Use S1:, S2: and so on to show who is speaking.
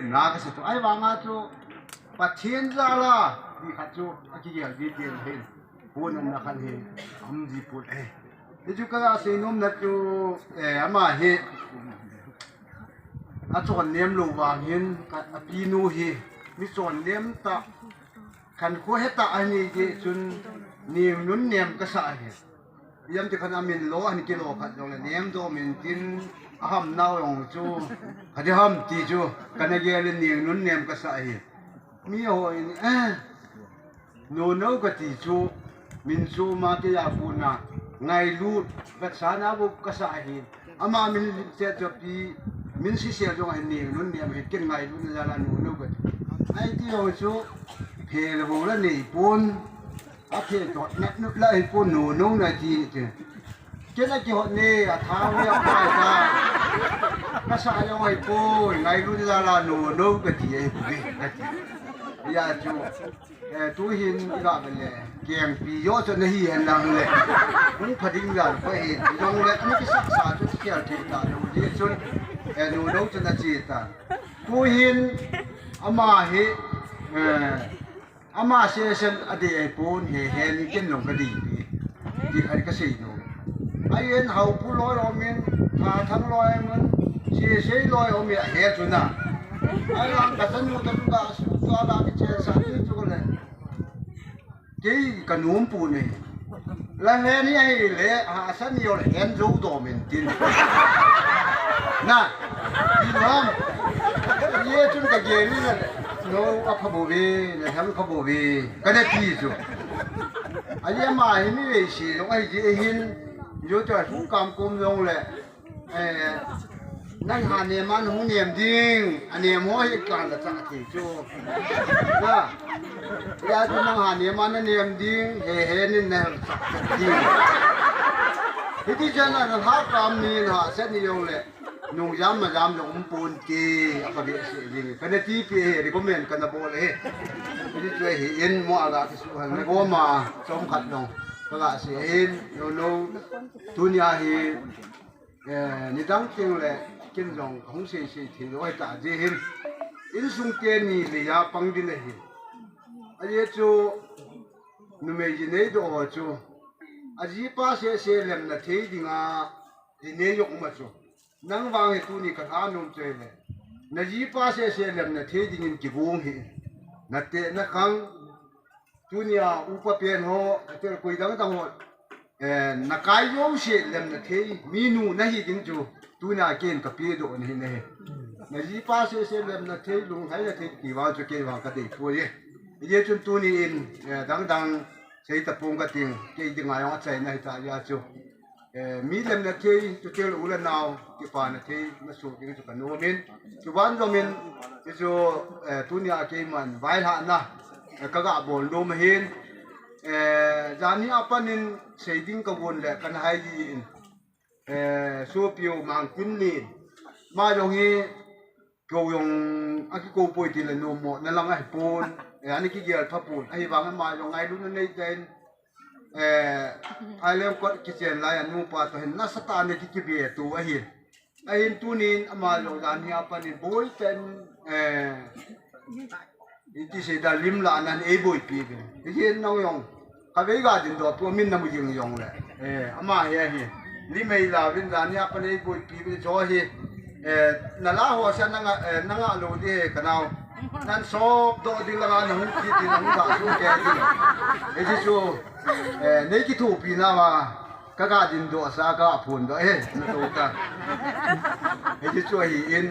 S1: 나가서 또 아이 왕아 또 파티엔자라 이 가죠 아기야 디디엔 해 보는 나간 해 엄지 볼 해. 이주가 세놈 나죠 아마 해 아초간 냄로 왕인 비누 해 미소한 냄다 간코 했다 아니 이게 준 님눈 냄 가사 해 yam te khana min lo an kilo khat lo nem do min tin aham naw yong chu khadi ham ti chu kana ge le ning nun nem ka sa hi mi ho in no no ka ti chu min chu ma te ya pu na ngai lu ka sa na bu ka sa hi ama min se cho pi min si se jo ai ning nun nem he ken ngai lu la la no no ka ai ti ho chu phe le bo la nei punอาเที่ยวนักนึกไล่พวกหนูนุ่งนาทีเจ้าเจ้ากี่คนนี่ท้าวเนี่ยไปจ้าภาษายังไงพูดไงรู้จักละหนูนุ่งกันทีไอ้พวกนี้กันทียาจูตัวหินก็เป็นเลยเกี่ยงปีโยจนหินนั่งเลยมึงพอดีกันไปเห็นยองเลยนี่ก็ศึกษาจุดเกี่ยวกับตาดูดีจนหนูนุ่งจนนาทีตาตัวหินอามาเฮอามาเสียสันอดีตปูนเฮนี่เกินลงกระดีดีใครก็สิ่งนู้นไอ้เอ็นเขาผู้ลอยอมินพาทั้งลอยมันเสียลอยอมินเฮจุน่ะไอ้หลังกัตันยูตันกาสุดตัวลาบิเชสันที่จุกเลยที่กันนุ่มปูนี่แล้วเฮนี่ไอ้เล่หาสันยอเห็นรูดอมินตินน่ะพี่น้องเย่จุนกับเย่นี่เลยโน้อัพบูบีเนี่ยทำขับบูบีก็ได้ปีจุไอ้ยังมาเห็นนี่เลยสิลงไอ้จีหินอยู่จะทุกกรรมกุมลงเลยนั่งหาเนี่ยมันหูเนี่ยดิ้งอันเนี่ยมัวเหตุการณ์ละจักรจุนะยาจุนั่งหาเนี่ยมันเนี่ยดิ้งเฮนี่เนี่ยดิ้งที่ฉันน่ะทักกรรมนี่นะเส้นนี้ลงเลยนุ่งยำมาย้ำลงปูนกีอะไรแบบนี้กันในที่พี่เห็นก็เหมือนกันนะโบเลยที่ช่วยเห็นมัวอะไรที่สุดแล้วก็มาจมขัดลงก็ละเสียเห็นโน้ทุนยาเห็นนี่ตั้งจริงเลยกินลงของเสียที่ร้อยตาเจเห็นอินสุงเกนี่เลยยาปังดินเลยเห็นอันนี้จูนุ่มเจเนยตัวจูอันนี้ป้าเสียเล่มนาทีดิ่งอ่ะดินเนยยกมาจูนังวางให้ตัวนี้กระทานุ่มใจเลยนาจีป้าเสียเล่มนาทีดิ่งกี่วงเห็นนาเตะนักขังตัวนี้อุปเปียนหัวเจอคุยดังตั้งหมดนักกายโยเสียเล่มนาทีมีนูนาฮีดิ่งจูตัวนี้เกณฑ์กับเปียโดนเห็นเลยนาจีป้าเสียเล่มนาทีลุงให้นาทีกี่วันจะเกี่ยวกับเด็กตัวนี้เยอะจนตัวนี้ดังใช้ตะปูกระดิ่งเกี่ยดิ่งอะไรใจในตายาจูมีเล่มนาทีจะเจออุลนาวที่ป่านาทีมาสู่ที่จุกันโนมินจุวันโนมินที่จูตัวนี้เกี่ยมันไว้หานะก็กะบอลโดมเห็นจานี้อาปันินเสียดิ้งกบวนแหละกันให้ยินสู้พิวมังกินลีมาตรงนี้กูยงอากิโกป่วยที่ละโนโมนั่นละไงปูนอันนี้กี่เดือนพับปูนไอ้บางมาตรงไงรู้นั่นในใจไอ้เรื่องก็คิดเช่นไรอันนู้นป้าตัวเห็นนักสตาร์เนี่ยที่เบียตัวเห็นไอ้เห็นตัวนี้มาลงด้านนี้ปันนี่บ่อยเป็นที่เสียดายลิมลานันบ่อยปีเป็นที่เห็นน้องยองข้าเวกาดินตัวตัวมินน้ำมือยิงยองเลยอาเห็นลิมไม่ลาเป็นด้านนี้ปันบ่อยปีเป็นจ่อเห็นนั่นละหัวฉันนั่งลูดีกันเอานั่นสอบโดดิลงานหุ่นที่ดินหุ่นด่าสู้แกดิไอ้ที่ชูในกิทูปีน่ามาก็การดินตัวสาก็พูนตัวนั่นตัวกันไอ้ที่ช่วยอิน